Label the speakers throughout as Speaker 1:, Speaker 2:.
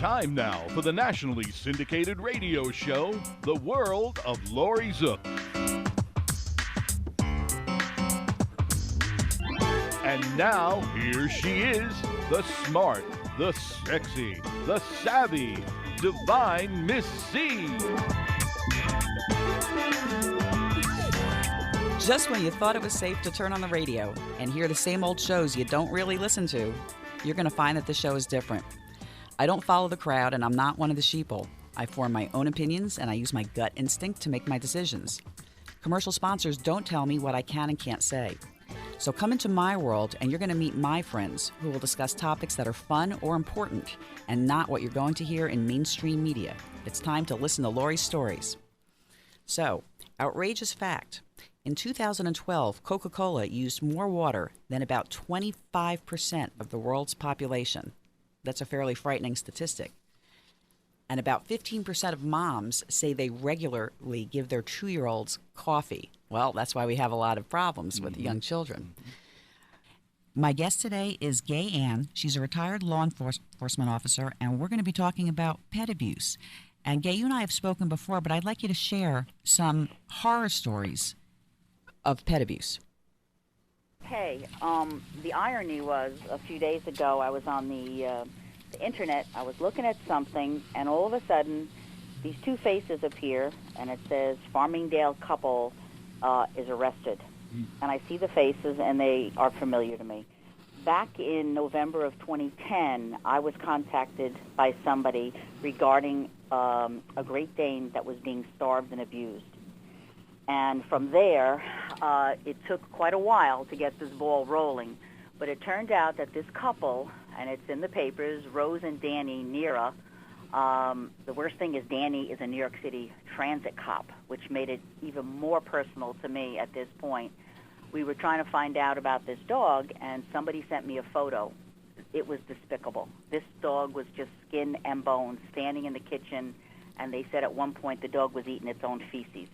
Speaker 1: time now for the nationally syndicated radio show, The World of Laurie Zoock. And now, here she is, the smart, the sexy, the savvy, divine Miss C.
Speaker 2: Just when you thought it was safe to turn on the radio and hear the same old shows you don't really listen to, you're going to find that the show is different. I don't follow the crowd, and I'm not one of the sheeple. I form my own opinions, and I use my gut instinct to make my decisions. Commercial sponsors don't tell me what I can and can't say. So come into my world, and you're going to meet my friends who will discuss topics that are fun or important, and not what you're going to hear in mainstream media. It's time to listen to Laurie's stories. So, outrageous fact. In 2012, Coca-Cola used more water than about 25% of the world's population. That's a fairly frightening statistic. And about 15% of moms say they regularly give their 2-year-olds coffee. Well, that's why we have a lot of problems with young children. My guest today is Gay Ann. She's a retired law enforcement officer, and we're going to be talking about pet abuse. And Gay, you and I have spoken before, but I'd like you to share some horror stories of pet abuse.
Speaker 3: Hey, the irony was a few days ago I was on the internet, I was looking at something, and all of a sudden these two faces appear, and it says Farmingdale couple is arrested. And I see the faces, and they are familiar to me. Back in November of 2010, I was contacted by somebody regarding a Great Dane that was being starved and abused. And from there, it took quite a while to get this ball rolling. But it turned out that this couple, and it's in the papers, Rose and Danny Nera, the worst thing is Danny is a New York City transit cop, which made it even more personal to me at this point. We were trying to find out about this dog, and somebody sent me a photo. It was despicable. This dog was just skin and bones, standing in the kitchen, and they said at one point the dog was eating its own feces.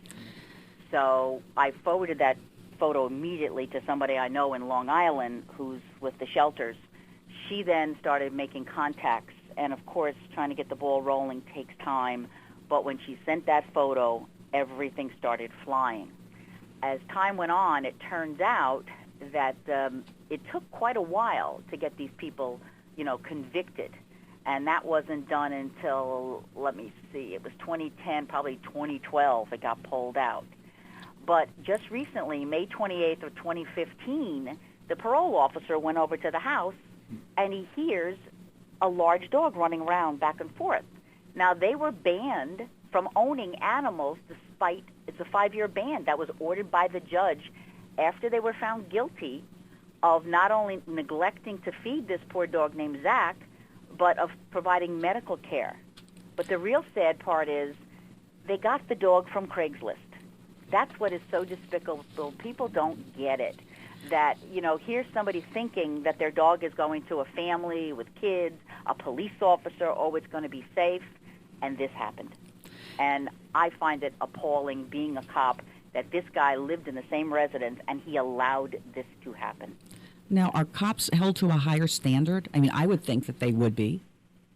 Speaker 3: So I forwarded that photo immediately to somebody I know in Long Island who's with the shelters. She then started making contacts, and of course, trying to get the ball rolling takes time. But when she sent that photo, everything started flying. As time went on, it turns out that it took quite a while to get these people, convicted. And that wasn't done until, let me see, it was 2010, probably 2012, it got pulled out. But just recently, May 28th of 2015, the parole officer went over to the house, and he hears a large dog running around back and forth. Now, they were banned from owning animals despite it's a 5-year ban that was ordered by the judge after they were found guilty of not only neglecting to feed this poor dog named Zach, but of providing medical care. But the real sad part is they got the dog from Craigslist. That's what is so despicable. People don't get it. That, here's somebody thinking that their dog is going to a family with kids, a police officer, it's going to be safe, and this happened. And I find it appalling, being a cop, that this guy lived in the same residence and he allowed this to happen.
Speaker 2: Now, are cops held to a higher standard? I mean, I would think that they would be.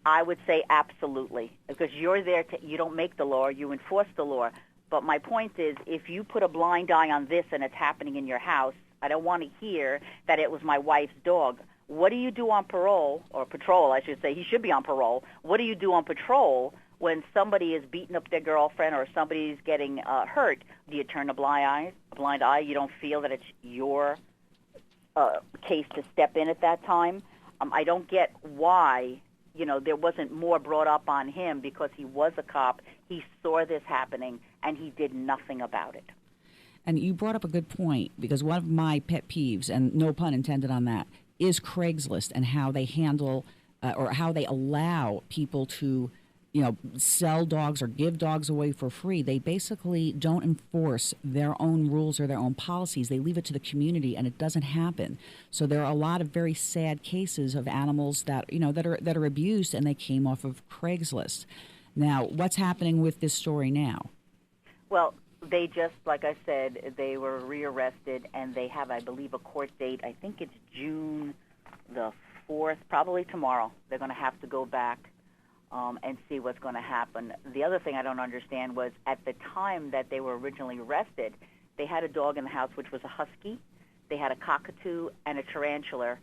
Speaker 3: I would say absolutely, because you're there you don't make the law, you enforce the law. But my point is, if you put a blind eye on this and it's happening in your house, I don't want to hear that it was my wife's dog. What do you do on parole, or patrol, I should say? He should be on parole. What do you do on patrol when somebody is beating up their girlfriend or somebody's getting hurt? Do you turn a blind eye? You don't feel that it's your case to step in at that time? I don't get why, there wasn't more brought up on him, because he was a cop. He saw this happening, and he did nothing about it.
Speaker 2: And you brought up a good point, because one of my pet peeves, and no pun intended on that, is Craigslist and how they handle or how they allow people to, sell dogs or give dogs away for free. They basically don't enforce their own rules or their own policies. They leave it to the community, and it doesn't happen. So there are a lot of very sad cases of animals that, that are abused, and they came off of Craigslist. Now, what's happening with this story now?
Speaker 3: Well, they just, like I said, they were rearrested, and they have, I believe, a court date. I think it's June the 4th, probably tomorrow. They're going to have to go back and see what's going to happen. The other thing I don't understand was at the time that they were originally arrested, they had a dog in the house which was a husky. They had a cockatoo and a tarantula.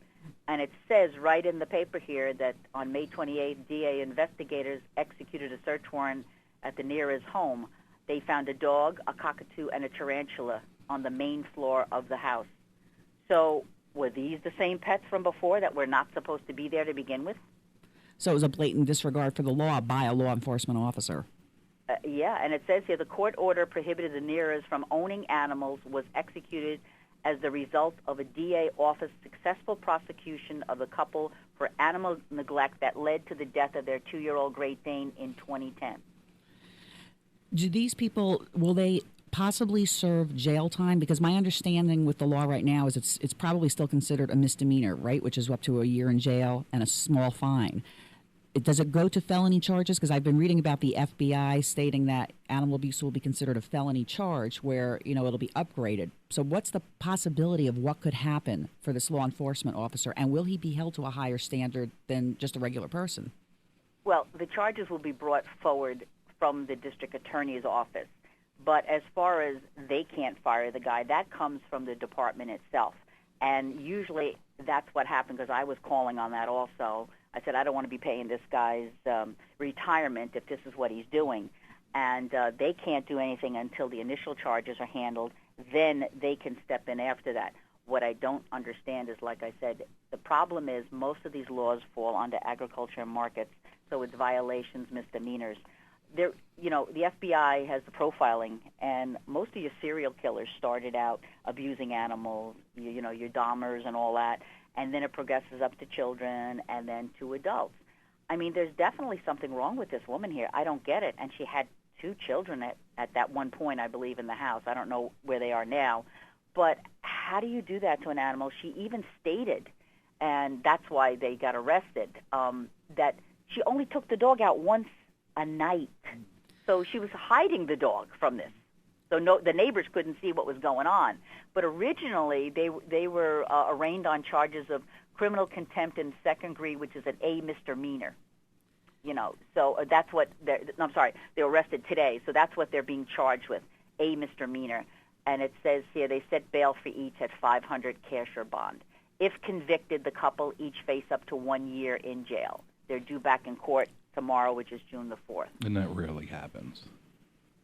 Speaker 3: And it says right in the paper here that on May 28th, DA investigators executed a search warrant at the nearest home. They found a dog, a cockatoo, and a tarantula on the main floor of the house. So were these the same pets from before that were not supposed to be there to begin with?
Speaker 2: So it was a blatant disregard for the law by a law enforcement officer.
Speaker 3: Yeah, and it says here the court order prohibited the Neras from owning animals was executed as the result of a DA office successful prosecution of the couple for animal neglect that led to the death of their 2-year-old Great Dane in 2010.
Speaker 2: Do these people, will they possibly serve jail time? Because my understanding with the law right now is it's probably still considered a misdemeanor, right, which is up to a year in jail and a small fine. Does it go to felony charges? Because I've been reading about the FBI stating that animal abuse will be considered a felony charge where, it'll be upgraded. So what's the possibility of what could happen for this law enforcement officer? And will he be held to a higher standard than just a regular person?
Speaker 3: Well, the charges will be brought forward from the district attorney's office. But as far as they can't fire the guy, that comes from the department itself. And usually that's what happened because I was calling on that also. I said, I don't want to be paying this guy's retirement if this is what he's doing. And they can't do anything until the initial charges are handled. Then they can step in after that. What I don't understand is, like I said, the problem is most of these laws fall under agriculture and markets, so it's violations, misdemeanors. The FBI has the profiling, and most of your serial killers started out abusing animals, your Dahmers and all that, and then it progresses up to children and then to adults. I mean, there's definitely something wrong with this woman here. I don't get it. And she had 2 children at that one point, I believe, in the house. I don't know where they are now. But how do you do that to an animal? She even stated, and that's why they got arrested, that she only took the dog out once a night. So she was hiding the dog from this. So the neighbors couldn't see what was going on. But originally, they were arraigned on charges of criminal contempt in second degree, which is an A misdemeanor. So that's what they were arrested today. So that's what they're being charged with, A misdemeanor. And it says here they set bail for each at $500 cash or bond. If convicted, the couple each face up to 1 year in jail. They're due back in court tomorrow, which is June the 4th.
Speaker 1: And that rarely happens.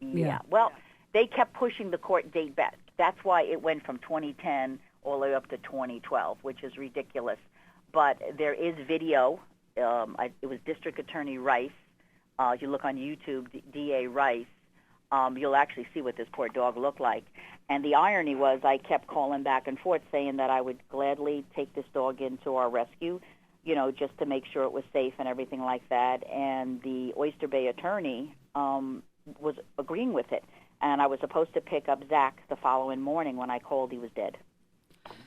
Speaker 3: Yeah. Well, they kept pushing the court date back. That's why it went from 2010 all the way up to 2012, which is ridiculous. But there is video. It was District Attorney Rice. If you look on YouTube, DA Rice, you'll actually see what this poor dog looked like. And the irony was I kept calling back and forth saying that I would gladly take this dog into our rescue, just to make sure it was safe and everything like that. And the Oyster Bay attorney was agreeing with it. And I was supposed to pick up Zach the following morning. When I called, he was dead.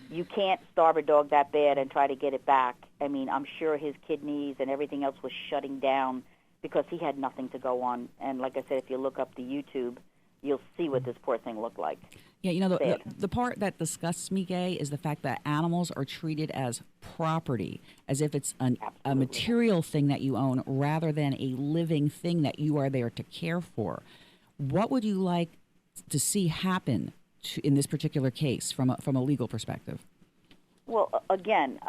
Speaker 3: You can't starve a dog that bad and try to get it back. I mean, I'm sure his kidneys and everything else was shutting down because he had nothing to go on. And like I said, if you look up the YouTube, you'll see what this poor thing looked like.
Speaker 2: Yeah, the part that disgusts me, Gay, is the fact that animals are treated as property, as if it's a material thing that you own rather than a living thing that you are there to care for. What would you like to see happen in this particular case from a legal perspective?
Speaker 3: Well, again,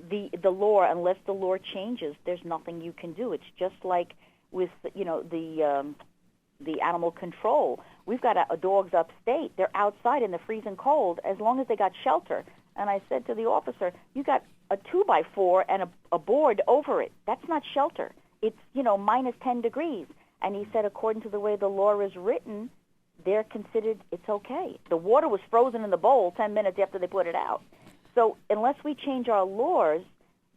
Speaker 3: the law, unless the law changes, there's nothing you can do. It's just like with the animal control. We've got dogs upstate. They're outside in the freezing cold as long as they got shelter. And I said to the officer, you got a 2x4 and a board over it. That's not shelter. It's, minus 10 degrees. And he said, according to the way the law is written, they're considered, it's okay. The water was frozen in the bowl 10 minutes after they put it out. So unless we change our laws,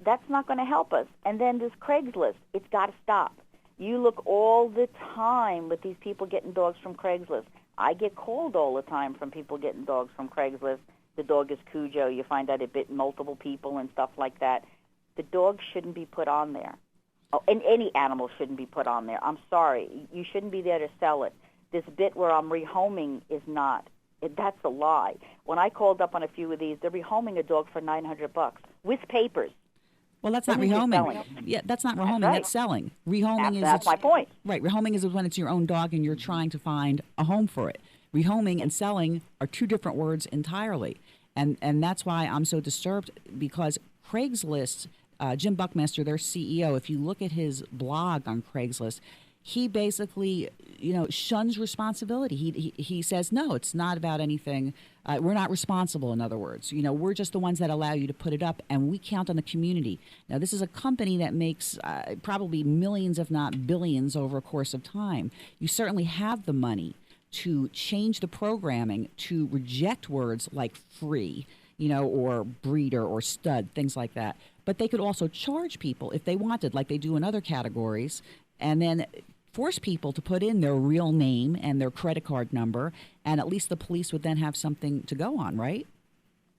Speaker 3: that's not going to help us. And then this Craigslist, it's got to stop. You look all the time with these people getting dogs from Craigslist. I get called all the time from people getting dogs from Craigslist. The dog is Cujo. You find out it bit multiple people and stuff like that. The dog shouldn't be put on there. Oh, and any animal shouldn't be put on there. I'm sorry. You shouldn't be there to sell it. This bit where I'm rehoming is not. That's a lie. When I called up on a few of these, they're rehoming a dog for $900 with papers.
Speaker 2: Well, that's not
Speaker 3: Isn't he
Speaker 2: rehoming.
Speaker 3: selling?
Speaker 2: Yeah, that's not
Speaker 3: That's
Speaker 2: rehoming.
Speaker 3: right.
Speaker 2: That's selling. Rehoming
Speaker 3: That's my point.
Speaker 2: Right. Rehoming is when it's your own dog and you're trying to find a home for it. Rehoming and selling are two different words entirely, and that's why I'm so disturbed, because Craigslist, Jim Buckmaster, their CEO, if you look at his blog on Craigslist, he basically, shuns responsibility. He says, no, it's not about anything. We're not responsible, in other words. We're just the ones that allow you to put it up, and we count on the community. Now, this is a company that makes probably millions, if not billions, over a course of time. You certainly have the money to change the programming to reject words like free, or breeder or stud, things like that. But they could also charge people if they wanted, like they do in other categories, and then force people to put in their real name and their credit card number, and at least the police would then have something to go on, right?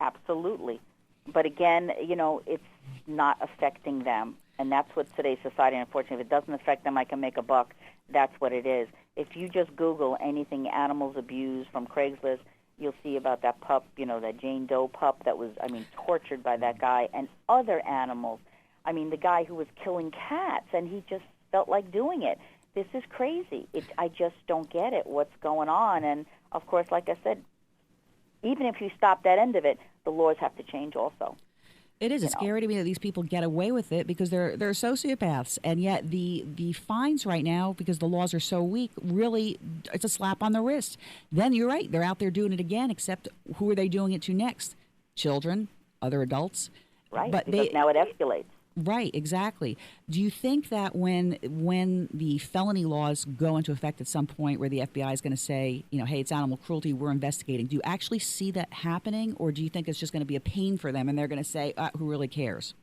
Speaker 3: Absolutely. But again, it's not affecting them. And that's what today's society, unfortunately, if it doesn't affect them, I can make a buck. That's what it is. If you just Google anything animals abused from Craigslist, you'll see about that pup, that Jane Doe pup that was, tortured by that guy, and other animals. The guy who was killing cats, and he just felt like doing it. This is crazy. I just don't get it, what's going on. And, of course, like I said, even if you stop that end of it, the laws have to change also.
Speaker 2: It is. It's scary to me that these people get away with it because they're sociopaths. And yet the fines right now, because the laws are so weak, really, it's a slap on the wrist. Then you're right. They're out there doing it again, except who are they doing it to next? Children, other adults.
Speaker 3: Right, but because now it escalates.
Speaker 2: Right, exactly. Do you think that when the felony laws go into effect at some point where the FBI is going to say, hey, it's animal cruelty, we're investigating, do you actually see that happening, or do you think it's just going to be a pain for them and they're going to say, who really cares?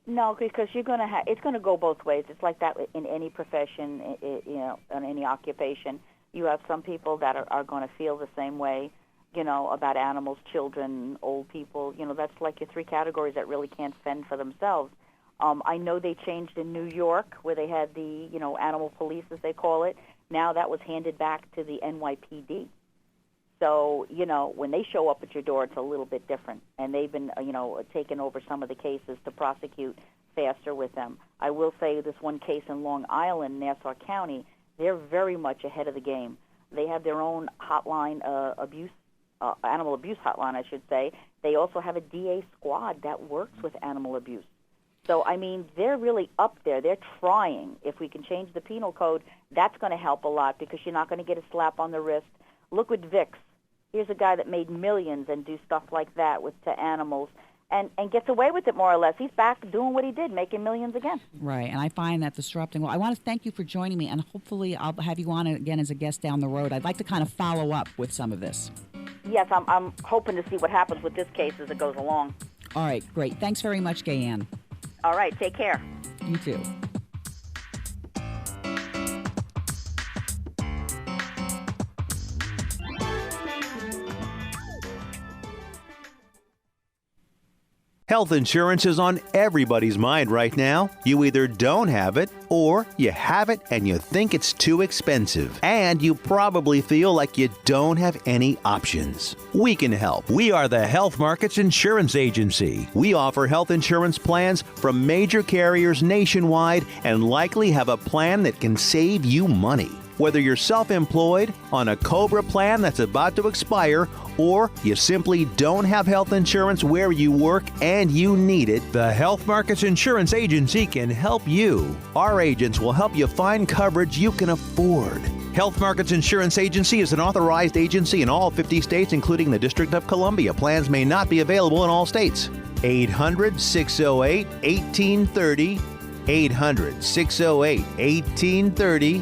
Speaker 3: No, because you're going to it's going to go both ways. It's like that in any profession, in any occupation. You have some people that are going to feel the same way, about animals, children, old people. That's like your three categories that really can't fend for themselves. I know they changed in New York where they had the, animal police, as they call it. Now that was handed back to the NYPD. So, when they show up at your door, it's a little bit different. And they've been, taking over some of the cases to prosecute faster with them. I will say this one case in Long Island, Nassau County, they're very much ahead of the game. They have their own hotline, animal abuse hotline, I should say. They also have a DA squad that works with animal abuse. So, they're really up there. They're trying. If we can change the penal code, that's going to help a lot because you're not going to get a slap on the wrist. Look with Vicks. Here's a guy that made millions and do stuff like that to animals and gets away with it more or less. He's back doing what he did, making millions again. Right,
Speaker 2: and I find that disrupting. Well, I want to thank you for joining me, and hopefully I'll have you on again as a guest down the road. I'd like to kind of follow up with some of this.
Speaker 3: Yes, I'm hoping to see what happens with this case as it goes along.
Speaker 2: All right, great. Thanks very much, Gayanne.
Speaker 3: All right, take care.
Speaker 2: You too.
Speaker 4: Health insurance is on everybody's mind right now. You either don't have it or you have it and you think it's too expensive. And you probably feel like you don't have any options. We can help. We are the Health Markets Insurance Agency. We offer health insurance plans from major carriers nationwide and likely have a plan that can save you money. Whether you're self-employed, on a COBRA plan that's about to expire, or you simply don't have health insurance where you work and you need it, the Health Markets Insurance Agency can help you. Our agents will help you find coverage you can afford. Health Markets Insurance Agency is an authorized agency in all 50 states, including the District of Columbia. Plans may not be available in all states. 800-608-1830. 800-608-1830.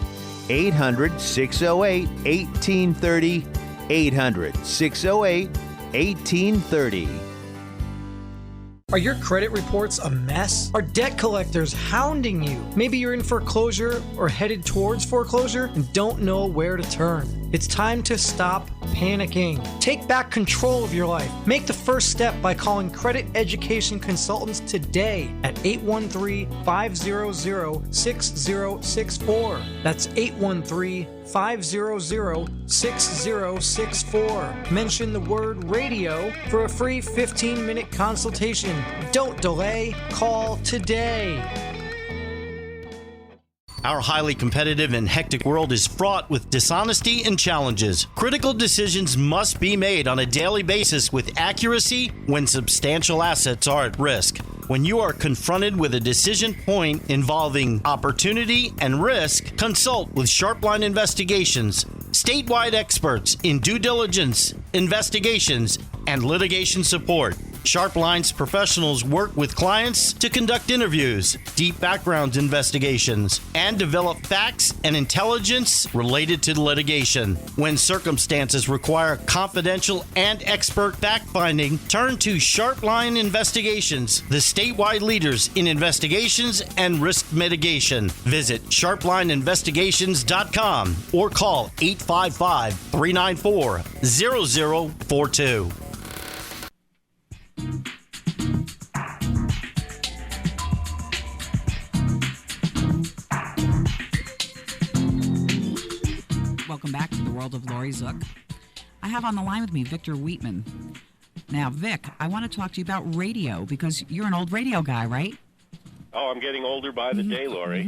Speaker 4: 800-608-1830. 800-608-1830.
Speaker 5: Are your credit reports a mess? Are debt collectors hounding you? Maybe you're in foreclosure or headed towards foreclosure and don't know where to turn. It's time to stop panicking. Take back control of your life. Make the first step by calling Credit Education Consultants today at 813-500-6064. That's 813-500-6064. Mention the word radio for a free 15-minute consultation. Don't delay. Call today.
Speaker 6: Our highly competitive and hectic world is fraught with dishonesty and challenges. Critical decisions must be made on a daily basis with accuracy when substantial assets are at risk. When you are confronted with a decision point involving opportunity and risk, consult with Sharpline Investigations, statewide experts in due diligence, investigations, and litigation support. Sharpline's professionals work with clients to conduct interviews, deep background investigations, and develop facts and intelligence related to litigation. When circumstances require confidential and expert fact-finding, turn to Sharpline Investigations, the statewide leaders in investigations and risk mitigation. Visit sharplineinvestigations.com or call 855-394-0042.
Speaker 2: Welcome back to the World of Laurie Zoock. I have on the line with me Victor Wheatman. Now, Vic, I want to talk to you about radio because you're an old radio guy, right?
Speaker 7: Oh, I'm getting older by the day, Laurie.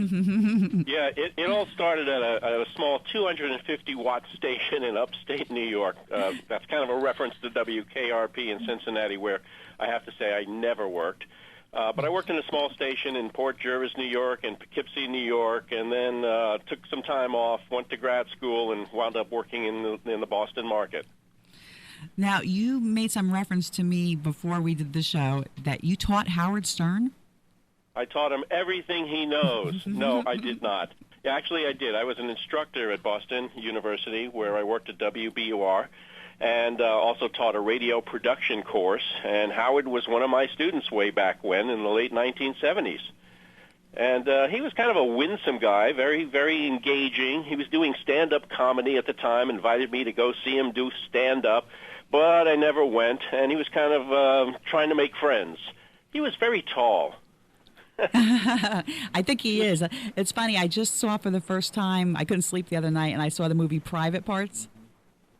Speaker 7: Yeah, it all started at a small 250-watt station in upstate New York. That's kind of a reference to WKRP in Cincinnati, where I have to say I never worked. But I worked in a small station in Port Jervis, New York, and Poughkeepsie, New York, and then took some time off, went to grad school, and wound up working in the Boston market.
Speaker 2: Now, you made some reference to me before we did the show that you taught Howard Stern?
Speaker 7: I taught him everything he knows. No, I did not. Yeah, actually, I did. I was an instructor at Boston University, where I worked at WBUR, and also taught a radio production course. And Howard was one of my students way back when, in the late 1970s. And he was kind of a winsome guy, very, very engaging. He was doing stand-up comedy at the time, invited me to go see him do stand-up, but I never went. And he was kind of trying to make friends. He was very tall.
Speaker 2: I think he is. It's funny. I just saw for the first time, I couldn't sleep the other night, and I saw the movie Private Parts.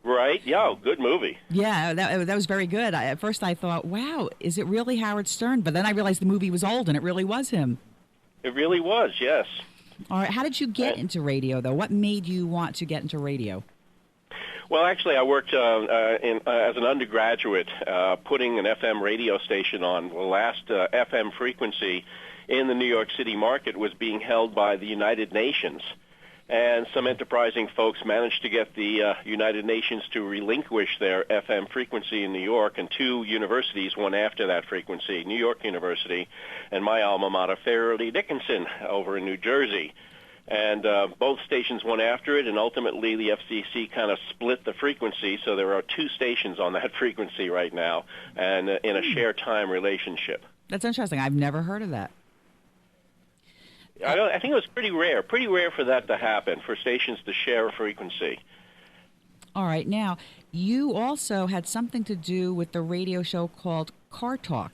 Speaker 7: Right. Yeah, good movie.
Speaker 2: Yeah, that was very good. At first I thought, wow, is it really Howard Stern? But then I realized the movie was old, and it really was him. It
Speaker 7: really was, yes.
Speaker 2: All right. How did you get into radio, though? What made you want to get into radio?
Speaker 7: Well, actually, I worked as an undergraduate putting an FM radio station on. The last FM frequency in the New York City market was being held by the United Nations. And some enterprising folks managed to get the United Nations to relinquish their FM frequency in New York, and two universities went after that frequency, New York University and my alma mater, Fairleigh Dickinson, over in New Jersey. And both stations went after it, and ultimately the FCC kind of split the frequency, so there are two stations on that frequency right now, and in a share time relationship.
Speaker 2: That's interesting. I've never heard of that.
Speaker 7: I think it was pretty rare for that to happen, for stations to share a frequency.
Speaker 2: All right. Now, you also had something to do with the radio show called Car Talk.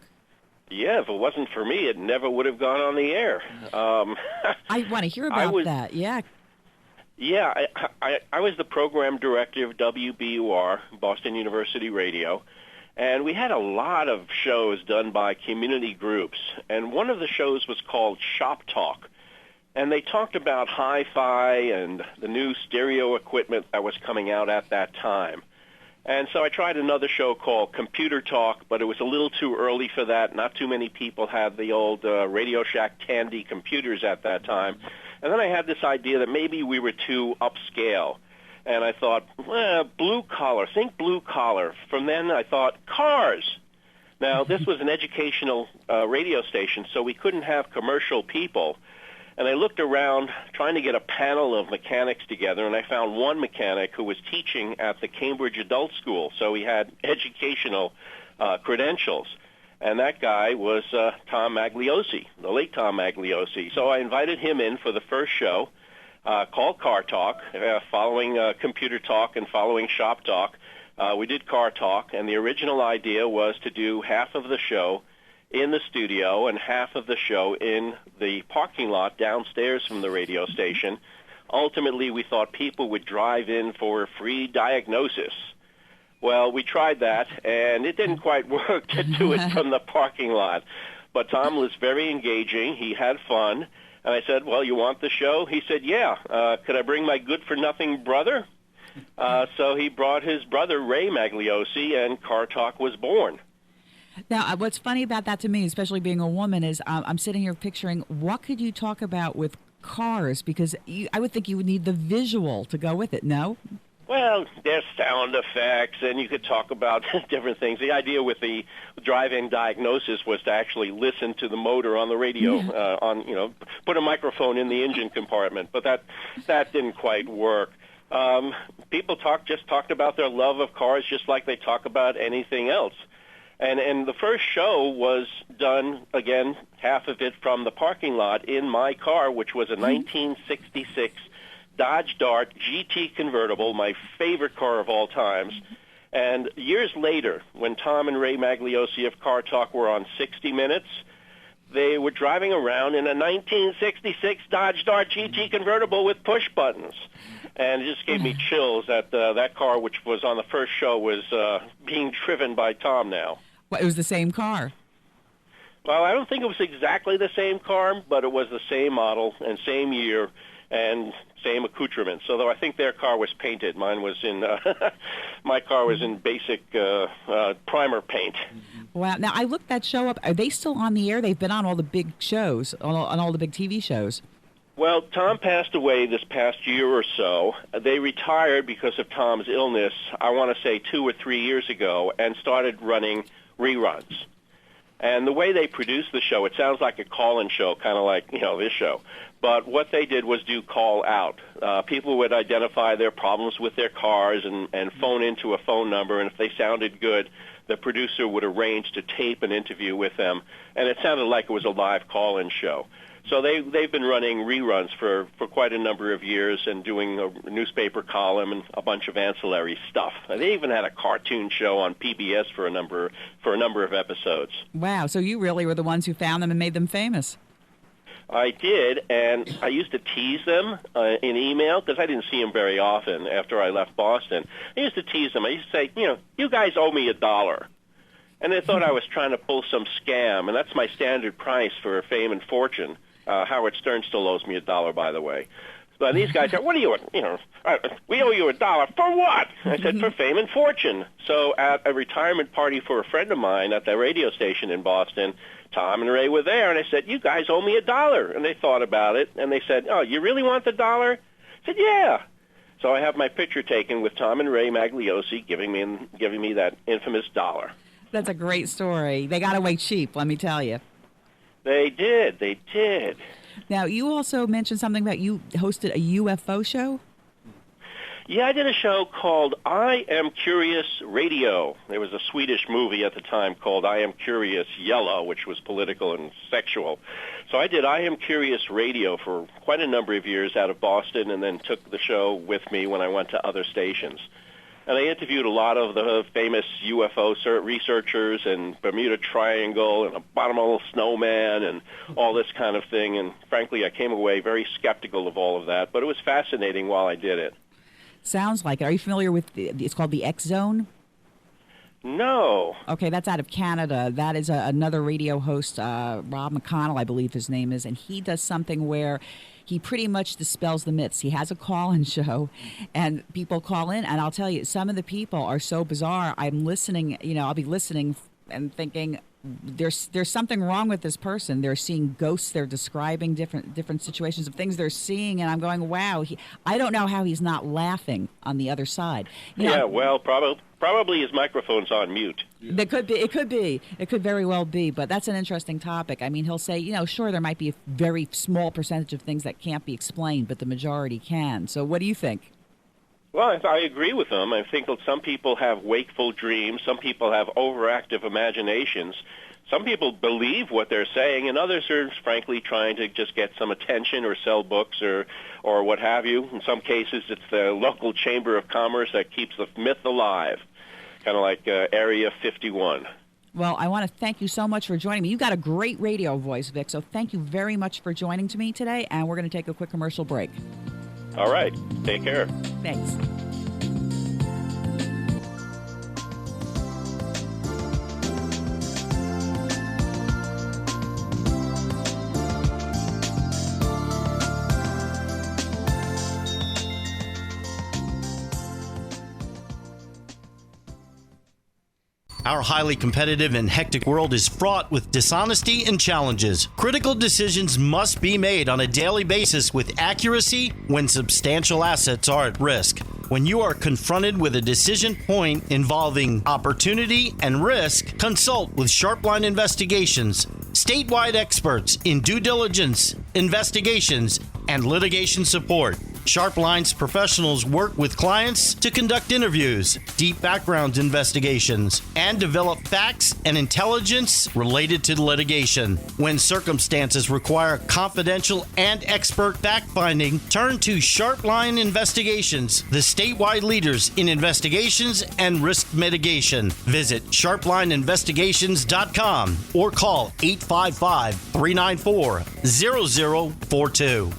Speaker 7: Yeah, if it wasn't for me, it never would have gone on the air.
Speaker 2: I want to hear about that. Yeah.
Speaker 7: Yeah, I was the program director of WBUR, Boston University Radio, and we had a lot of shows done by community groups. And one of the shows was called Shop Talk. And they talked about hi-fi and the new stereo equipment that was coming out at that time. And so I tried another show called Computer Talk, but it was a little too early for that. Not too many people had the old Radio Shack Tandy computers at that time. And then I had this idea that maybe we were too upscale. And I thought, well, blue collar, think blue collar. From then I thought, cars. Now, this was an educational radio station, so we couldn't have commercial people. And I looked around trying to get a panel of mechanics together, and I found one mechanic who was teaching at the Cambridge Adult School, so he had educational credentials. And that guy was Tom Magliosi, the late Tom Magliosi. So I invited him in for the first show. called Car Talk, following Computer Talk and following Shop Talk. We did Car Talk, and the original idea was to do half of the show in the studio and half of the show in the parking lot downstairs from the radio station. Ultimately, we thought people would drive in for a free diagnosis. Well, we tried that, and it didn't quite work to do it from the parking lot. But Tom was very engaging. He had fun. And I said, well, you want the show? He said, yeah. Could I bring my good-for-nothing brother? So he brought his brother, Ray Magliosi, and Car Talk was born.
Speaker 2: Now, what's funny about that to me, especially being a woman, is I'm sitting here picturing what could you talk about with cars? Because I would think you would need the visual to go with it, no?
Speaker 7: Well, there's sound effects, and you could talk about different things. The idea with the drive-in diagnosis was to actually listen to the motor on the radio, put a microphone in the engine compartment, but that didn't quite work. People just talked about their love of cars just like they talk about anything else. And the first show was done, again, half of it from the parking lot in my car, which was a 1966 Dodge Dart GT convertible, my favorite car of all times. And years later, when Tom and Ray Magliosi of Car Talk were on 60 Minutes, they were driving around in a 1966 Dodge Dart GT convertible with push buttons. And it just gave me chills that that car, which was on the first show, was being driven by Tom now.
Speaker 2: Well, it was the same car.
Speaker 7: Well, I don't think it was exactly the same car, but it was the same model and same year and same accoutrements. Although I think their car was painted. Mine was in, my car was in basic primer paint.
Speaker 2: Wow. Now, I looked that show up. Are they still on the air? They've been on all the big shows, on all the big TV shows.
Speaker 7: Well, Tom passed away this past year or so. They retired because of Tom's illness, I want to say 2 or 3 years ago, and started running reruns. And the way they produced the show, it sounds like a call-in show, kind of like, this show. But what they did was do call out. People would identify their problems with their cars and phone into a phone number, and if they sounded good, the producer would arrange to tape an interview with them. And it sounded like it was a live call-in show. So they've been running reruns for quite a number of years and doing a newspaper column and a bunch of ancillary stuff. They even had a cartoon show on PBS for a number of episodes.
Speaker 2: Wow, so you really were the ones who found them and made them famous.
Speaker 7: I did, and I used to tease them in email because I didn't see them very often after I left Boston. I used to tease them. I used to say, you guys owe me $1. And they thought I was trying to pull some scam, and that's my standard price for fame and fortune. Howard Stern still owes me $1, by the way. But these guys said, what are you, we owe you $1. For what? I said, for fame and fortune. So at a retirement party for a friend of mine at the radio station in Boston, Tom and Ray were there, and I said, you guys owe me $1. And they thought about it, and they said, oh, you really want the $1? I said, yeah. So I have my picture taken with Tom and Ray Magliosi giving me that infamous $1.
Speaker 2: That's a great story. They got away cheap, let me tell you.
Speaker 7: They did.
Speaker 2: Now, you also mentioned something about you hosted a UFO show?
Speaker 7: Yeah, I did a show called I Am Curious Radio. There was a Swedish movie at the time called I Am Curious Yellow, which was political and sexual. So I did I Am Curious Radio for quite a number of years out of Boston and then took the show with me when I went to other stations. And I interviewed a lot of the famous UFO researchers and Bermuda Triangle and Abominable Snowman and all this kind of thing. And frankly, I came away very skeptical of all of that, but it was fascinating while I did it.
Speaker 2: Sounds like it. Are you familiar with it's called the X Zone?
Speaker 7: No.
Speaker 2: Okay, that's out of Canada. That is another radio host, Rob McConnell, I believe his name is, and he does something where he pretty much dispels the myths. He has a call-in show, and people call in, and I'll tell you, some of the people are so bizarre. I'm listening, I'll be listening and thinking, there's something wrong with this person. They're seeing ghosts. They're describing different situations of things they're seeing, and I'm going, wow. I don't know how he's not laughing on the other side.
Speaker 7: Well, probably his microphone's on mute.
Speaker 2: It could be. It could very well be. But that's an interesting topic. I mean, he'll say, sure, there might be a very small percentage of things that can't be explained, but the majority can. So, what do you think?
Speaker 7: Well, I agree with them. I think that some people have wakeful dreams. Some people have overactive imaginations. Some people believe what they're saying, and others are, frankly, trying to just get some attention or sell books or what have you. In some cases, it's the local chamber of commerce that keeps the myth alive, kind of like Area 51.
Speaker 2: Well, I want to thank you so much for joining me. You've got a great radio voice, Vic, so thank you very much for joining me today, and we're going to take a quick commercial break.
Speaker 7: All right. Take care.
Speaker 2: Thanks.
Speaker 6: Our highly competitive and hectic world is fraught with dishonesty and challenges. Critical decisions must be made on a daily basis with accuracy when substantial assets are at risk. When you are confronted with a decision point involving opportunity and risk, consult with Sharpline Investigations, statewide experts in due diligence, investigations, and litigation support. Sharpline's professionals work with clients to conduct interviews, deep background investigations, and develop facts and intelligence related to litigation. When circumstances require confidential and expert fact-finding, turn to Sharpline Investigations, the statewide leaders in investigations and risk mitigation. Visit sharplineinvestigations.com or call 855-394-0042.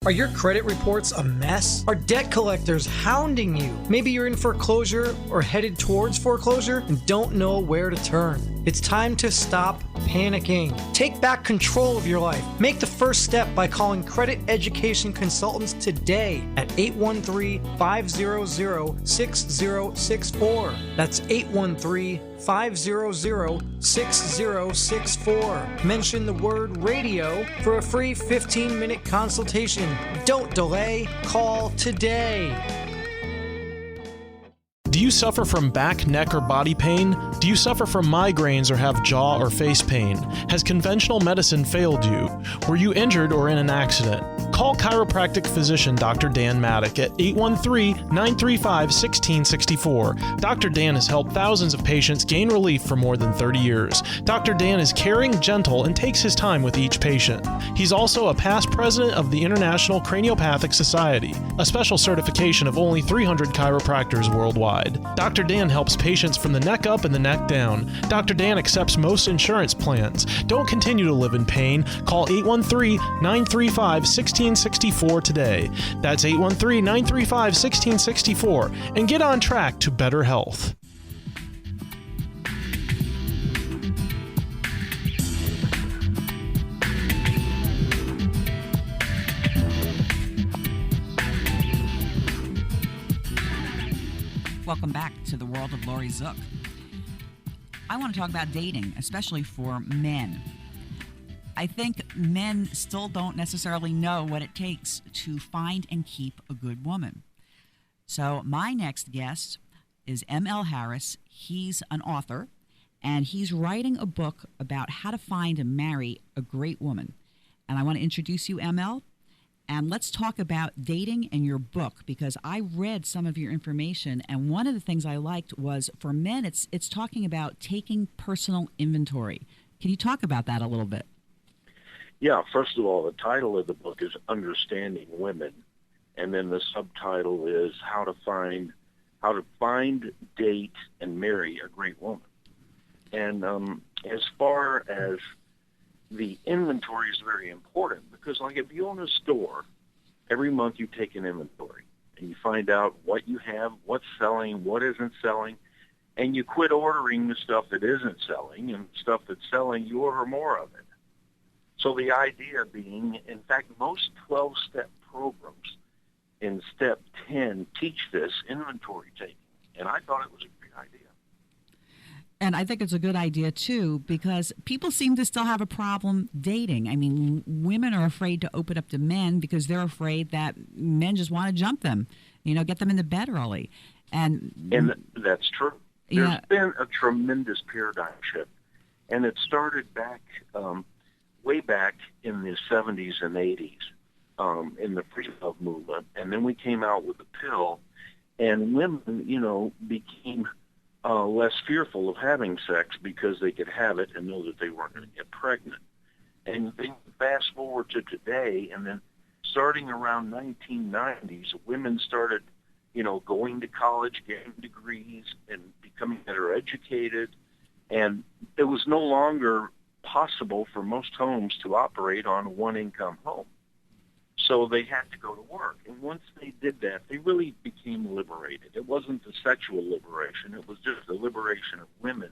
Speaker 5: Are your credit reports a mess? Are debt collectors hounding you? Maybe you're in foreclosure or headed towards foreclosure and don't know where to turn. It's time to stop panicking. Take back control of your life. Make the first step by calling Credit Education Consultants today at 813-500-6064. That's 813-500-6064. Mention the word radio for a free 15-minute consultation. Don't delay. Call today.
Speaker 8: Do you suffer from back, neck, or body pain? Do you suffer from migraines or have jaw or face pain? Has conventional medicine failed you? Were you injured or in an accident? Call chiropractic physician Dr. Dan Maddock at 813-935-1664. Dr. Dan has helped thousands of patients gain relief for more than 30 years. Dr. Dan is caring, gentle, and takes his time with each patient. He's also a past president of the International Craniopathic Society, a special certification of only 300 chiropractors worldwide. Dr. Dan helps patients from the neck up and the neck down. Dr. Dan accepts most insurance plans. Don't continue to live in pain. Call 813-935-1664 today. That's 813-935-1664 and get on track to better health.
Speaker 2: Welcome back to the World of Laurie Zoock. I want to talk about dating, especially for men. I think men still don't necessarily know what it takes to find and keep a good woman. So my next guest is M.L. Harris. He's an author, and he's writing a book about how to find and marry a great woman. And I want to introduce you, M.L., and let's talk about dating and your book, because I read some of your information, and one of the things I liked was for men, it's talking about taking personal inventory. Can you talk about that a little bit?
Speaker 9: Yeah, first of all, the title of the book is Understanding Women, and then the subtitle is How to Find, Date, and Marry a Great Woman. And as far as the inventory is very important, because like if you own a store, every month you take an inventory and you find out what you have, what's selling, what isn't selling, and you quit ordering the stuff that isn't selling, and stuff that's selling, you order more of it. So the idea being, in fact, most 12-step programs in step 10 teach this inventory taking, and I thought it was a great idea.
Speaker 2: And I think it's a good idea, too, because people seem to still have a problem dating. I mean, women are afraid to open up to men because they're afraid that men just want to jump them, get them into bed early. And
Speaker 9: that's true. There's been a tremendous paradigm shift, and it started back way back in the 70s and 80s in the free love movement, and then we came out with the pill, and women, became less fearful of having sex because they could have it and know that they weren't going to get pregnant. And then fast forward to today, and then starting around 1990s, women started, going to college, getting degrees, and becoming better educated. And it was no longer possible for most homes to operate on a one-income home. So they had to go to work. And once they did that, they really became liberated. It wasn't the sexual liberation. It was just the liberation of women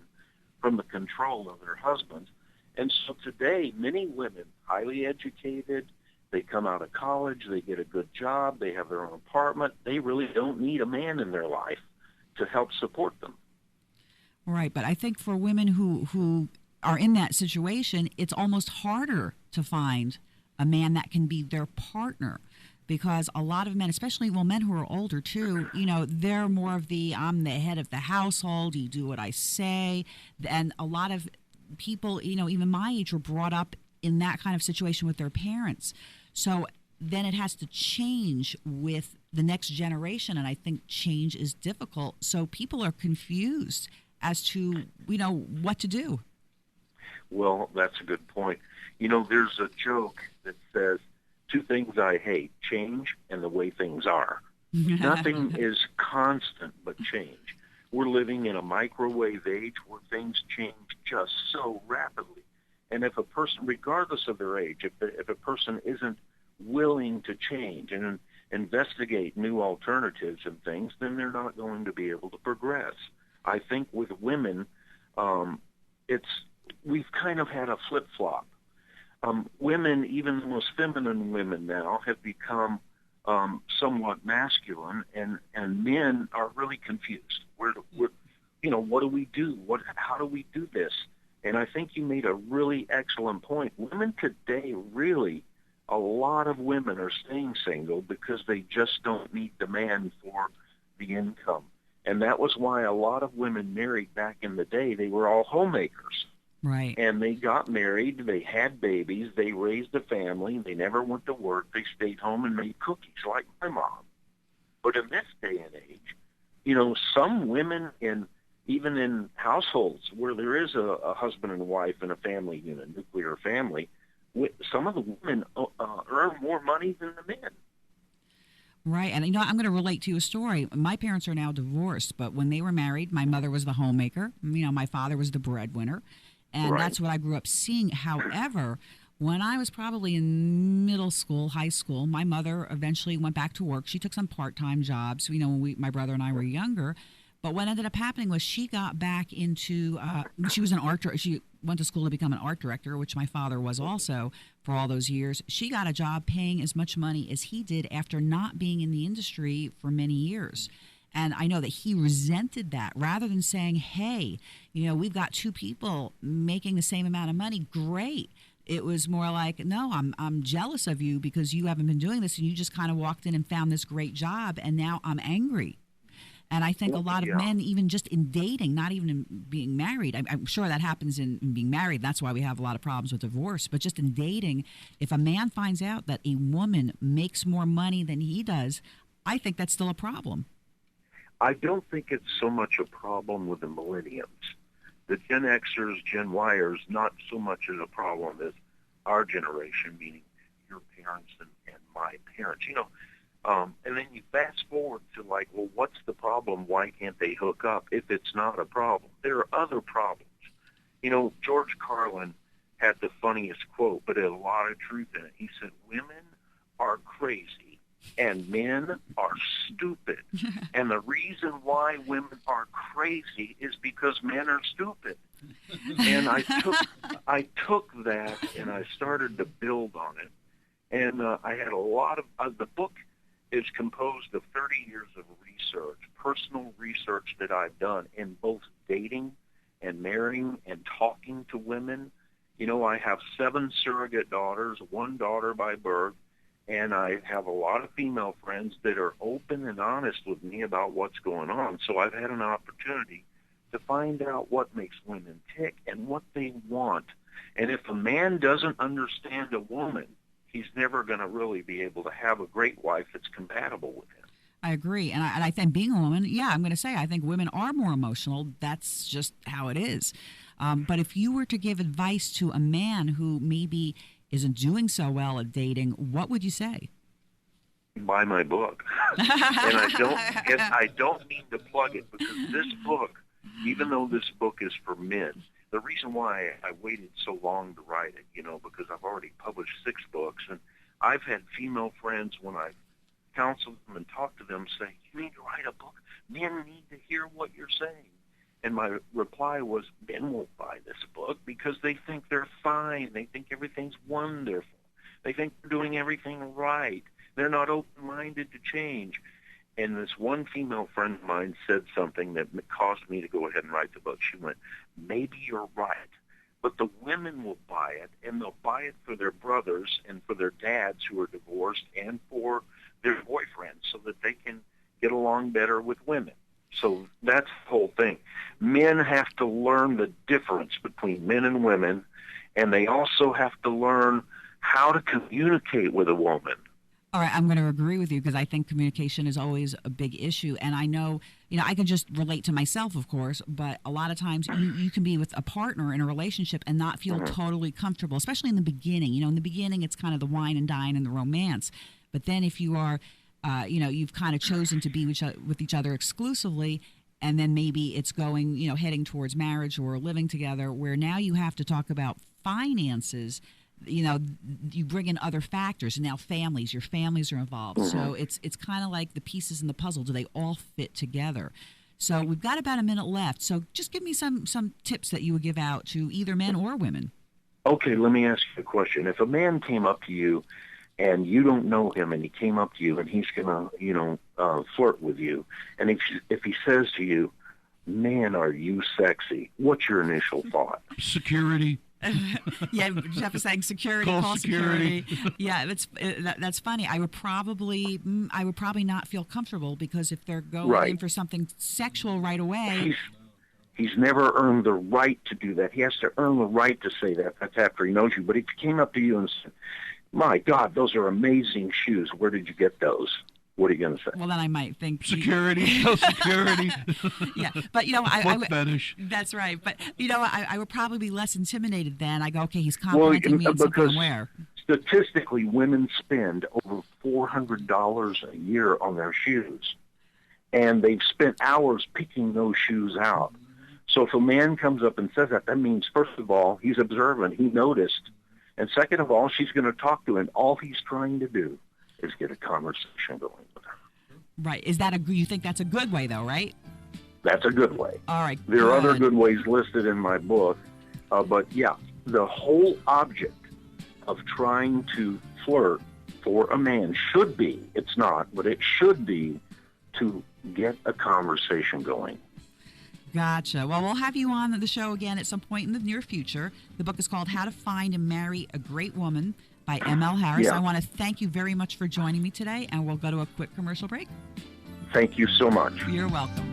Speaker 9: from the control of their husbands. And so today, many women, highly educated, they come out of college, they get a good job, they have their own apartment. They really don't need a man in their life to help support them.
Speaker 2: Right, but I think for women who are in that situation, it's almost harder to find a man that can be their partner, because a lot of men, especially men who are older too, they're more of I'm the head of the household, you do what I say. And a lot of people, even my age, were brought up in that kind of situation with their parents. So then it has to change with the next generation, and I think change is difficult. So people are confused as to, what to do.
Speaker 9: Well, that's a good point. There's a joke that says, two things I hate, change and the way things are. Nothing is constant but change. We're living in a microwave age where things change just so rapidly. And if a person, regardless of their age, if a person isn't willing to change and investigate new alternatives and things, then they're not going to be able to progress. I think with women, we've kind of had a flip-flop. Women, even the most feminine women now, have become somewhat masculine, and men are really confused. What do we do? How do we do this? And I think you made a really excellent point. Women today, really, a lot of women are staying single because they just don't meet demand for the income. And that was why a lot of women married back in the day. They were all homemakers.
Speaker 2: Right.
Speaker 9: And they got married, they had babies, they raised a family, they never went to work, they stayed home and made cookies like my mom. But in this day and age, some women even in households where there is a husband and wife and a family unit, nuclear family, some of the women earn more money than the men.
Speaker 2: Right. And, I'm going to relate to you a story. My parents are now divorced, but when they were married, my mother was the homemaker. My father was the breadwinner. And
Speaker 9: Right.
Speaker 2: That's what I grew up seeing. However, when I was probably in middle school, high school, my mother eventually went back to work. She took some part-time jobs, when my brother and I were younger. But what ended up happening was she got back into, she was an art director. She went to school to become an art director, which my father was also for all those years. She got a job paying as much money as he did after not being in the industry for many years. And I know that he resented that. Rather than saying, hey, we've got two people making the same amount of money, great. It was more like, no, I'm jealous of you because you haven't been doing this and you just kind of walked in and found this great job and now I'm angry. And I think a lot of men, even just in dating, not even in being married, I'm sure that happens in being married. That's why we have a lot of problems with divorce. But just in dating, if a man finds out that a woman makes more money than he does, I think that's still a problem.
Speaker 9: I don't think it's so much a problem with the millenniums. The Gen Xers, Gen Yers, not so much as a problem as our generation, meaning your parents and my parents. And then you fast forward to what's the problem? Why can't they hook up if it's not a problem? There are other problems. George Carlin had the funniest quote, but it had a lot of truth in it. He said, women are crazy and men are stupid. And the reason why women are crazy is because men are stupid. And I took that and I started to build on it. And I had a lot of the book is composed of 30 years of research, personal research that I've done in both dating and marrying and talking to women. I have 7 surrogate daughters, 1 daughter by birth, and I have a lot of female friends that are open and honest with me about what's going on. So I've had an opportunity to find out what makes women tick and what they want. And if a man doesn't understand a woman, he's never going to really be able to have a great wife that's compatible with him.
Speaker 2: I agree. And I think being a woman, I'm going to say I think women are more emotional. That's just how it is. But if you were to give advice to a man who maybe isn't doing so well at dating, what would you say?
Speaker 9: Buy my book. And I don't mean to plug it, because this book, even though this book is for men, the reason why I waited so long to write it, because I've already published 6 books, and I've had female friends when I've counseled them and talked to them say, you need to write a book. Men need to hear what you're saying. And my reply was, men won't buy this book because they think they're fine. They think everything's wonderful. They think they're doing everything right. They're not open-minded to change. And this one female friend of mine said something that caused me to go ahead and write the book. She went, maybe you're right, but the women will buy it, and they'll buy it for their brothers and for their dads who are divorced and for their boyfriends so that they can get along better with women. So that's the whole thing. Men have to learn the difference between men and women, and they also have to learn how to communicate with a woman.
Speaker 2: All right, I'm going to agree with you because I think communication is always a big issue. And I know, I can just relate to myself, of course, but a lot of times you can be with a partner in a relationship and not feel totally comfortable, especially in the beginning. In the beginning, it's kind of the wine and dine and the romance. But then if you are, you've kind of chosen to be with each other exclusively, and then maybe it's going, heading towards marriage or living together, where now you have to talk about finances. You bring in other factors, and now your families are involved. So it's kind of like the pieces in the puzzle. Do they all fit together? So we've got about a minute left. So just give me some tips that you would give out to either men or women.
Speaker 9: Okay, let me ask you a question. If a man came up to you and you don't know him, and he came up to you and he's going to, flirt with you, and if he says to you, man, are you sexy, what's your initial thought?
Speaker 1: Security.
Speaker 2: Jeff is saying security, call security. Yeah, that's funny. I would probably not feel comfortable, because if they're going in for something sexual right away,
Speaker 9: he's never earned the right to do that. He has to earn the right to say that. That's after he knows you. But if he came up to you and said, my God, those are amazing shoes, where did you get those? What are you going to say?
Speaker 2: Well, then I might think
Speaker 1: security. No security.
Speaker 2: Yeah, but
Speaker 1: Foot fetish.
Speaker 2: That's right. But I would probably be less intimidated then. I go, okay, he's complimenting me on something I wear.
Speaker 9: Statistically, women spend over $400 a year on their shoes, and they've spent hours picking those shoes out. So if a man comes up and says that means, first of all, he's observant, he noticed, and second of all, she's going to talk to him. All he's trying to do is get a conversation going with her.
Speaker 2: Right. You think that's a good way, though, right?
Speaker 9: That's a good way.
Speaker 2: All right.
Speaker 9: There are other good ways listed in my book, but yeah, the whole object of trying to flirt for a man should be, it's not, but it should be to get a conversation going.
Speaker 2: Gotcha. Well, we'll have you on the show again at some point in the near future. The book is called How to Find and Marry a Great Woman by M.L. Harris.
Speaker 9: Yeah.
Speaker 2: I want to thank you very much for joining me today, and we'll go to a quick commercial break.
Speaker 9: Thank you so much.
Speaker 2: You're welcome.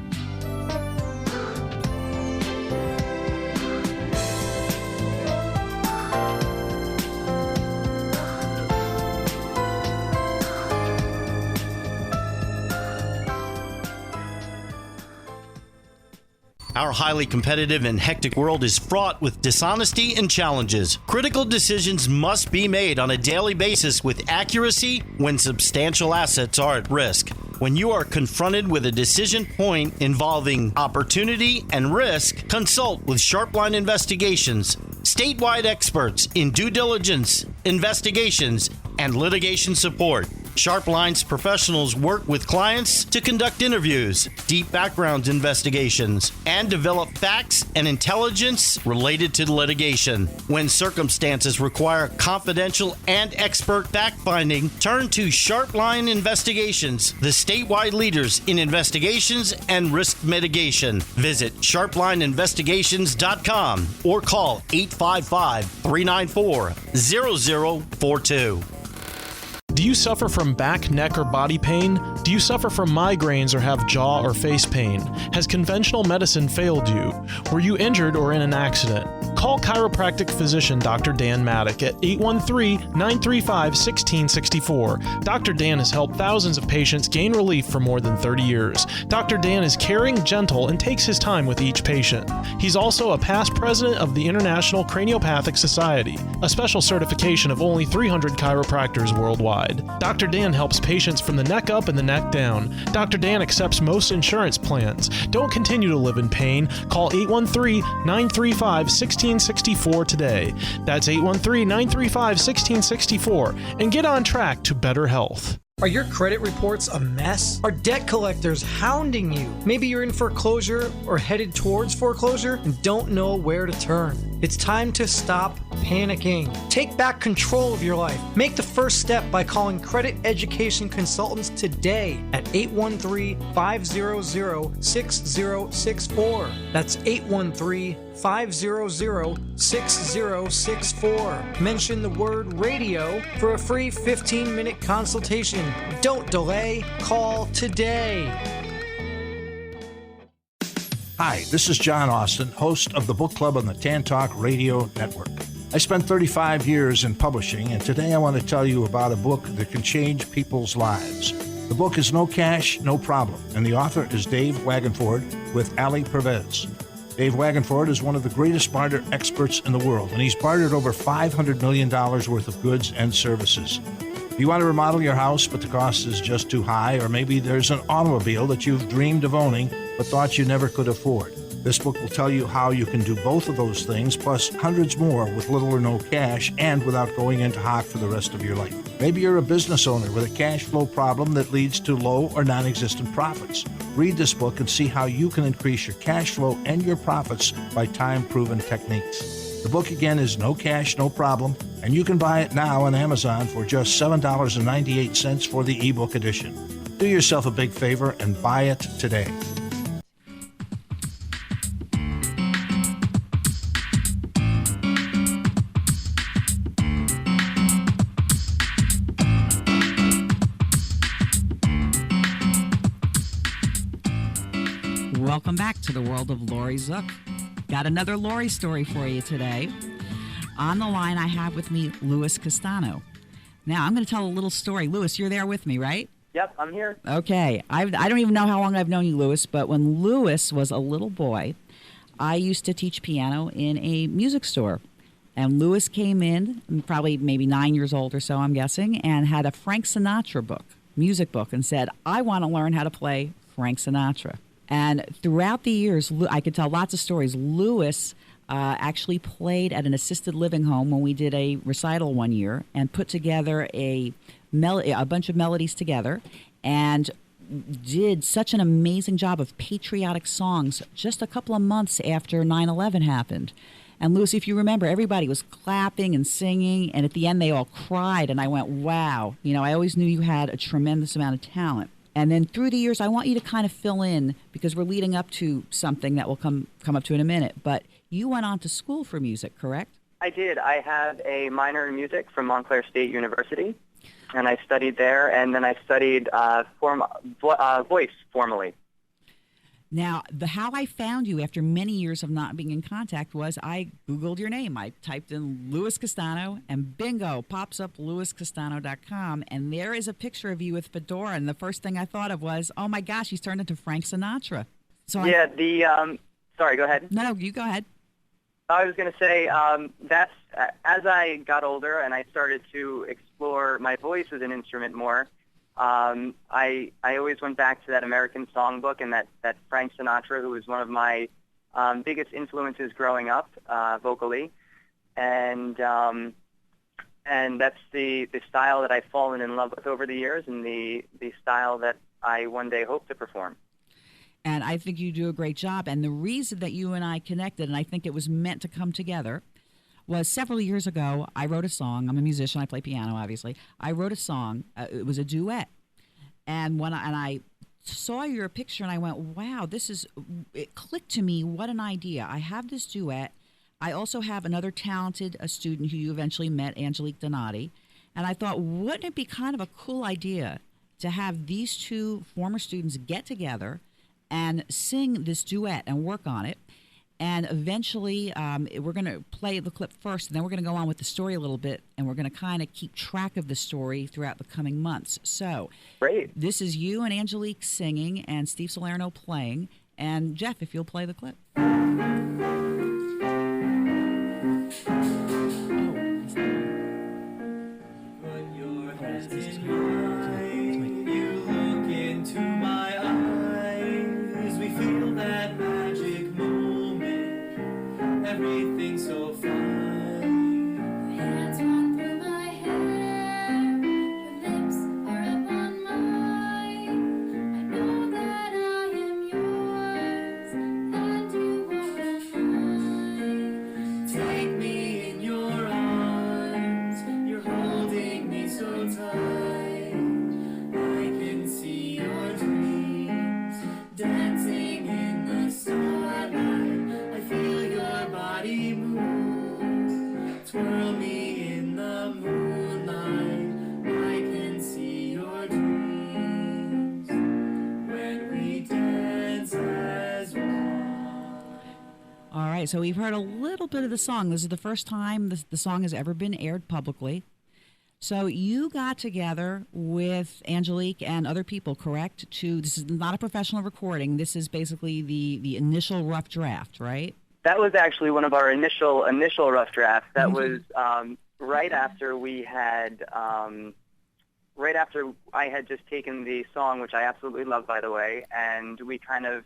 Speaker 6: Our highly competitive and hectic world is fraught with dishonesty and challenges. Critical decisions must be made on a daily basis with accuracy when substantial assets are at risk. When you are confronted with a decision point involving opportunity and risk, consult with Sharpline Investigations, statewide experts in due diligence, investigations, and litigation support. Sharpline's professionals work with clients to conduct interviews, deep background investigations, and develop facts and intelligence related to litigation. When circumstances require confidential and expert fact-finding, turn to Sharpline Investigations, the statewide leaders in investigations and risk mitigation. Visit sharplineinvestigations.com or call 855-394-0042.
Speaker 8: Do you suffer from back, neck, or body pain? Do you suffer from migraines or have jaw or face pain? Has conventional medicine failed you? Were you injured or in an accident? Call chiropractic physician Dr. Dan Maddock at 813-935-1664. Dr. Dan has helped thousands of patients gain relief for more than 30 years. Dr. Dan is caring, gentle, and takes his time with each patient. He's also a past president of the International Craniopathic Society, a special certification of only 300 chiropractors worldwide. Dr. Dan helps patients from the neck up and the neck down. Dr. Dan accepts most insurance plans. Don't continue to live in pain. Call 813-935-1664 today. That's 813-935-1664 and get on track to better health.
Speaker 5: Are your credit reports a mess? Are debt collectors hounding you? Maybe you're in foreclosure or headed towards foreclosure and don't know where to turn. It's time to stop panicking. Take back control of your life. Make the first step by calling Credit Education Consultants today at 813-500-6064. That's 813-500-6064. Mention the word radio for a free 15-minute consultation. Don't delay. Call today.
Speaker 10: Hi, this is John Austin, host of the book club on the Tan Talk Radio Network. I spent 35 years in publishing, and today I want to tell you about a book that can change people's lives. The book is No Cash, No Problem, and the author is Dave Wagenford with Ali Pervez. Dave Wagenford is one of the greatest barter experts in the world, and he's bartered over $500 million worth of goods and services. Do you want to remodel your house, but the cost is just too high? Or maybe there's an automobile that you've dreamed of owning, but thought you never could afford. This book will tell you how you can do both of those things, plus hundreds more with little or no cash and without going into hock for the rest of your life. Maybe you're a business owner with a cash flow problem that leads to low or non-existent profits. Read this book and see how you can increase your cash flow and your profits by time-proven techniques. The book again is No Cash, No Problem, and you can buy it now on Amazon for just $7.98 for the ebook edition. Do yourself a big favor and buy it today.
Speaker 2: Welcome back to the World of Laurie Zoock. Got another Laurie story for you today. On the line, I have with me Louis Castano. Now, I'm going to tell a little story. Louis, you're there with me, right?
Speaker 11: Yep, I'm here.
Speaker 2: Okay. I don't even know how long I've known you, Louis, but when Louis was a little boy, I used to teach piano in a music store. And Louis came in, probably maybe 9 years old or so, I'm guessing, and had a Frank Sinatra book, music book, and said, I want to learn how to play Frank Sinatra. And throughout the years, I could tell lots of stories. Louis actually played at an assisted living home when we did a recital one year and put together a bunch of melodies together and did such an amazing job of patriotic songs just a couple of months after 9/11 happened. And Louis, if you remember, everybody was clapping and singing, and at the end they all cried, and I went, wow. You know, I always knew you had a tremendous amount of talent. And then through the years, I want you to kind of fill in, because we're leading up to something that we'll come up to in a minute. But you went on to school for music, correct?
Speaker 11: I did. I had a minor in music from Montclair State University, and I studied there, and then I studied voice formally.
Speaker 2: Now, how I found you after many years of not being in contact was I Googled your name. I typed in Louis Castano, and bingo, pops up louiscastano.com, and there is a picture of you with fedora, and the first thing I thought of was, oh my gosh, he's turned into Frank Sinatra. So
Speaker 11: yeah, sorry, go ahead.
Speaker 2: No, you go ahead.
Speaker 11: I was going to say, that's as I got older and I started to explore my voice as an instrument more, I always went back to that American Songbook and that Frank Sinatra, who was one of my biggest influences growing up vocally, and that's the style that I've fallen in love with over the years, and the style that I one day hope to perform.
Speaker 2: And I think you do a great job. And the reason that you and I connected, and I think it was meant to come together, was several years ago, I wrote a song. I'm a musician. I play piano, obviously. I wrote a song. It was a duet. And I saw your picture, and I went, wow, it clicked to me. What an idea. I have this duet. I also have another talented student who you eventually met, Angelique Donati. And I thought, wouldn't it be kind of a cool idea to have these two former students get together and sing this duet and work on it. And eventually, we're going to play the clip first, and then we're going to go on with the story a little bit, and we're going to kind of keep track of the story throughout the coming months. So,
Speaker 11: great.
Speaker 2: This is you and Angelique singing, and Steve Salerno playing. And Jeff, if you'll play the clip.
Speaker 12: Everything's so fine. Your hands run through my hair. Your lips are up on mine. I know that I am yours, and you are mine. Take me in your arms. You're holding me so tight. I can see your dreams dancing in the starlight. I feel your body move, twirl me in the moonlight. I can see your dreams when we dance as one.
Speaker 2: All right, so we've heard a little bit of the song. This is the first time the song has ever been aired publicly. So you got together with Angelique and other people, correct? This is not a professional recording. This is basically the initial rough draft, right?
Speaker 11: That was actually one of our initial rough drafts. That was right after I had just taken the song, which I absolutely love, by the way, and we kind of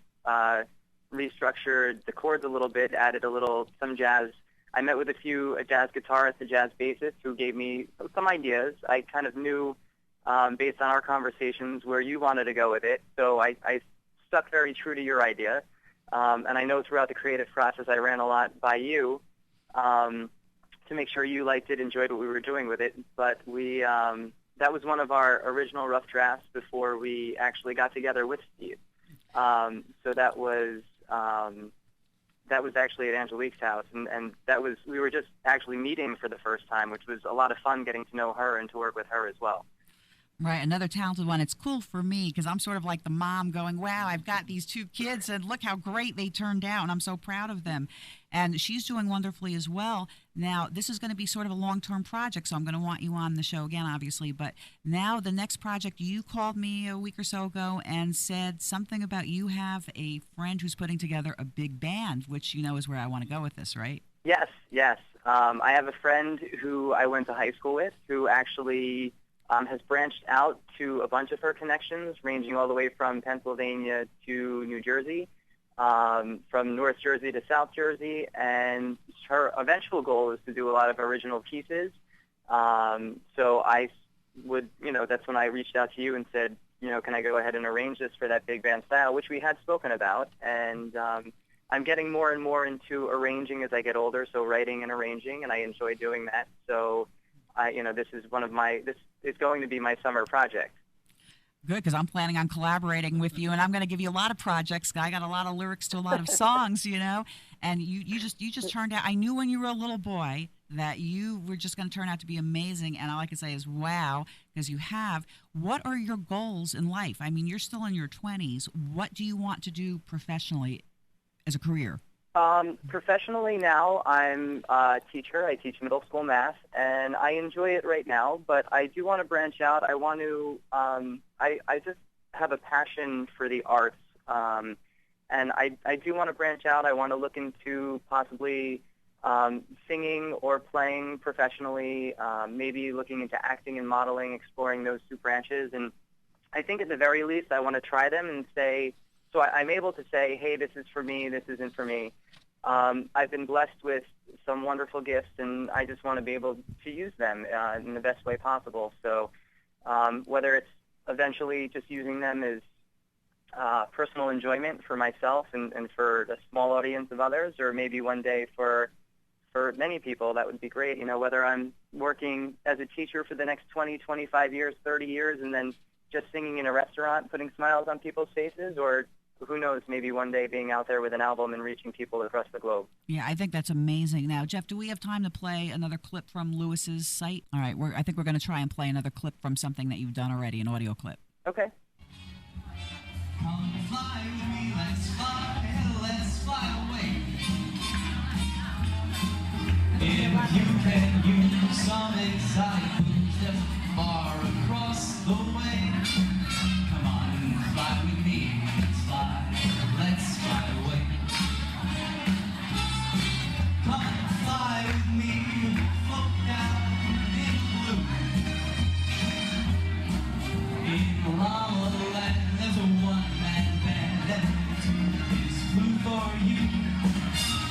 Speaker 11: restructured the chords a little bit, added some jazz. I met with a jazz guitarist, a jazz bassist, who gave me some ideas. I kind of knew, based on our conversations, where you wanted to go with it, so I stuck very true to your idea. And I know throughout the creative process I ran a lot by you to make sure you liked it, enjoyed what we were doing with it. But that was one of our original rough drafts before we actually got together with Steve. So that was actually at Angelique's house, and we were just actually meeting for the first time, which was a lot of fun getting to know her and to work with her as well.
Speaker 2: Right, another talented one. It's cool for me because I'm sort of like the mom going, wow, I've got these two kids and look how great they turned out, and I'm so proud of them. And she's doing wonderfully as well. Now, this is going to be sort of a long-term project, so I'm going to want you on the show again, obviously. But now the next project, you called me a week or so ago and said something about you have a friend who's putting together a big band, which you know is where I want to go with this, right?
Speaker 11: Yes. I have a friend who I went to high school with who actually has branched out to a bunch of her connections, ranging all the way from Pennsylvania to New Jersey, from North Jersey to South Jersey, and her eventual goal is to do a lot of original pieces. So I would, that's when I reached out to you and said, can I go ahead and arrange this for that big band style, which we had spoken about. And I'm getting more and more into arranging as I get older, so writing and arranging, and I enjoy doing that. So this is going to be my summer project.
Speaker 2: Good, because I'm planning on collaborating with you, and I'm going to give you a lot of projects. I got a lot of lyrics to a lot of songs, and you just turned out. I knew when you were a little boy that you were just going to turn out to be amazing, and all I can say is wow, because you have. What are your goals in life? I mean, you're still in your 20s. What do you want to do professionally as a career?
Speaker 11: Professionally now, I'm a teacher. I teach middle school math, and I enjoy it right now, but I do want to branch out. I want to, I just have a passion for the arts, and I do want to branch out. I want to look into possibly singing or playing professionally, maybe looking into acting and modeling, exploring those two branches, and I think at the very least I want to try them and say, so I'm able to say, hey, this is for me, this isn't for me. I've been blessed with some wonderful gifts, and I just want to be able to use them in the best way possible. So whether it's eventually just using them as personal enjoyment for myself and for a small audience of others, or maybe one day for many people, that would be great. Whether I'm working as a teacher for the next 20, 25 years, 30 years, and then just singing in a restaurant, putting smiles on people's faces, or who knows, maybe one day being out there with an album and reaching people across the globe.
Speaker 2: Yeah, I think that's amazing. Now, Jeff, do we have time to play another clip from Louis's site? All right, I think we're going to try and play another clip from something that you've done already, an audio clip.
Speaker 11: Okay.
Speaker 12: Come fly with me, let's fly away. If you can use some exotic food just far across the way, come on, fly with me, let's fly away. Come fly with me, float down in blue. In La La Land, there's a one-man band that is blue for you.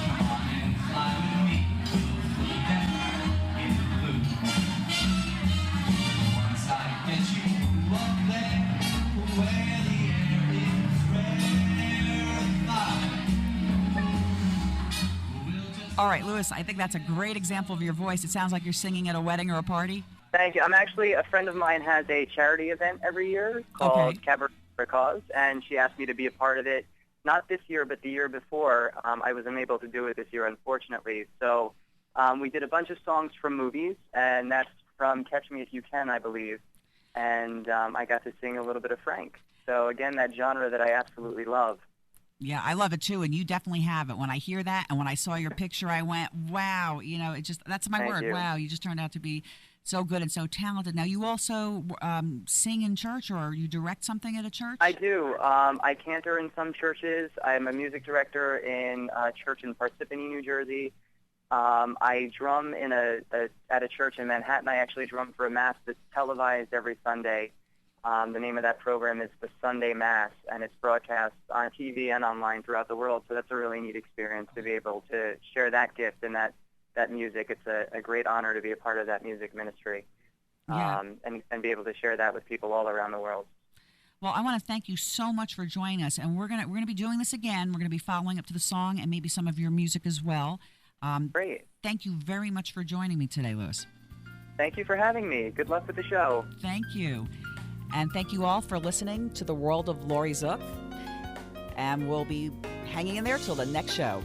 Speaker 12: Come on and fly with me, we'll float down in blue. Once I get you up there, where the air is rarefied.
Speaker 2: All right, Louis, I think that's a great example of your voice. It sounds like you're singing at a wedding or a party.
Speaker 11: Thank you. I'm actually, a friend of mine has a charity event every year called Cabaret for a Cause, and she asked me to be a part of it. Not this year, but the year before. I was unable to do it this year, unfortunately. So we did a bunch of songs from movies, and that's from Catch Me If You Can, I believe. And I got to sing a little bit of Frank. So, again, that genre that I absolutely love.
Speaker 2: Yeah, I love it too, and you definitely have it. When I hear that and when I saw your picture, I went, wow, it just, that's my
Speaker 11: Thank
Speaker 2: word,
Speaker 11: you.
Speaker 2: wow, you just turned out to be so good and so talented. Now, you also sing in church, or you direct something at a church?
Speaker 11: I do. I cantor in some churches. I'm a music director in a church in Parsippany, New Jersey. I drum at a church in Manhattan. I actually drum for a mass that's televised every Sunday. The name of that program is the Sunday Mass, and it's broadcast on TV and online throughout the world. So that's a really neat experience to be able to share that gift and that music. It's a great honor to be a part of that music ministry, and be able to share that with people all around the world.
Speaker 2: Well, I want to thank you so much for joining us, and we're gonna be doing this again. We're gonna be following up to the song and maybe some of your music as well.
Speaker 11: Great.
Speaker 2: Thank you very much for joining me today, Louis.
Speaker 11: Thank you for having me. Good luck with the show.
Speaker 2: Thank you. And thank you all for listening to the World of Laurie Zoock. And we'll be hanging in there till the next show.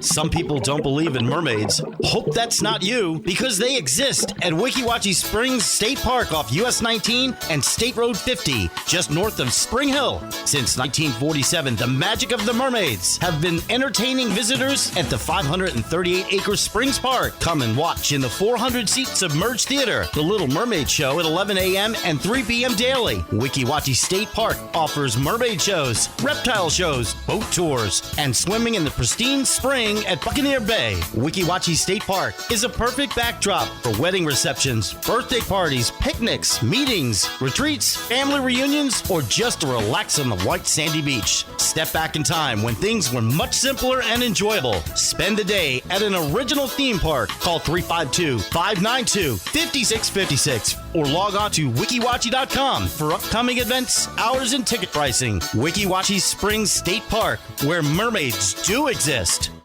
Speaker 6: Some people don't believe in mermaids. Hope that's not you, because they exist at Weeki Wachee Springs State Park off US 19 and State Road 50, just north of Spring Hill. Since 1947, the magic of the mermaids have been entertaining visitors at the 538-acre Springs Park. Come and watch in the 400-seat submerged theater, the Little Mermaid Show at 11 a.m. and 3 p.m. daily. Weeki Wachee State Park offers mermaid shows, reptile shows, boat tours, and swimming in the pristine spring at Buccaneer Bay. Weeki Wachee State Park is a perfect backdrop for wedding receptions, birthday parties, picnics, meetings, retreats, family reunions, or just to relax on the white sandy beach. Step back in time when things were much simpler and enjoyable. Spend a day at an original theme park. Call 352-592-5656 or log on to wikiwachee.com for upcoming events, hours, and ticket pricing. Weeki Wachee Springs State Park, where mermaids do exist.